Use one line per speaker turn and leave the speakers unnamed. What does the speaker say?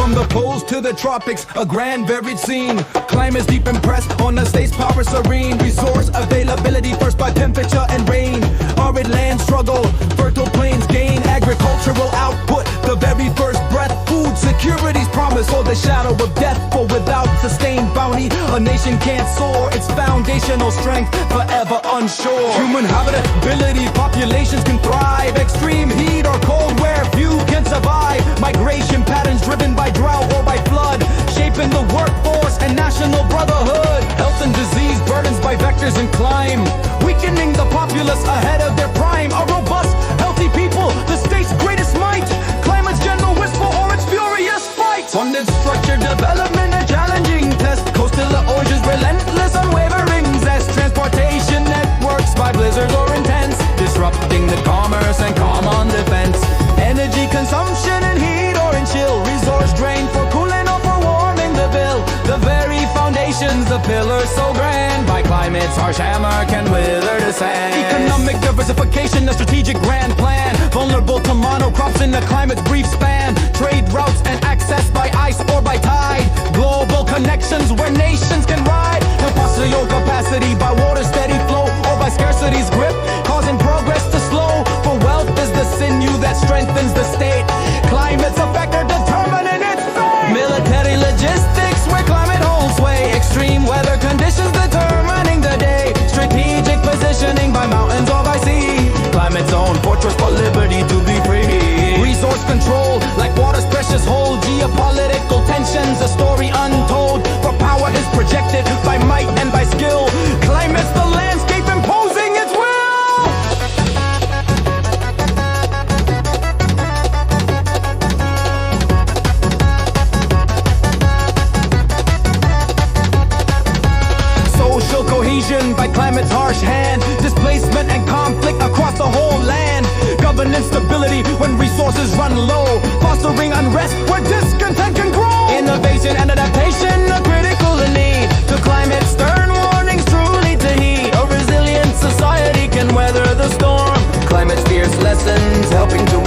From the poles to the tropics, a grand varied scene. Climate's deep impressed on the state's power serene. Resource availability first by temperature and rain. Arid land struggle, fertile plains gain. Agricultural output, the very first breath. Food security's promise or the shadow of death. For without sustained bounty, a nation can't soar. Its foundational strength forever unsure. Human habitability, populations can thrive. Extreme heat or cold where few can survive. Migration patterns driven by drought or by flood, shaping the workforce and national brotherhood. Health and disease burdens by vectors and climb, weakening the populace ahead of their prime. A robust, healthy people, the state's greatest might. Climate's gentle whisper or its furious fight. Funded structured development, a challenging test. Coastal oceans, relentless, unwavering zest. Transportation networks by blizzards or intense, disrupting the commerce and common defense. Energy consumption in heat or in chill. Resource drain for cooling or for warming the bill. The very foundations, the pillars so grand, by climate's harsh hammer can wither the sand. Economic diversification, a strategic grand plan. Vulnerable to monocrops in the climate's brief span. Trade routes and access by ice or by tide. Global connections where nations can ride. Impossible capacity by water's steady flow or by scarcity's grip, causing progress to slow. For wealth is the sinew that strengthens the state. Climate's a factor determining its fate. Military logistics where climate holds sway. Extreme weather conditions determining the day. Strategic positioning by mountains or by sea. Climate's own fortress for liberty to be free. Resource control like water's precious hold. Geopolitical tensions, a story untold. For power is projected by might and by skill. Climate's the landscape imposing its will. Social cohesion by climate's harsh hand. Displacement and conflict across the whole land. Governance stability when resources run low. Fostering unrest where discontent can grow. Innovation and adaptation are critical need. To climate stern warnings truly to heed. A resilient society can weather the storm. Climate's fierce lessons helping to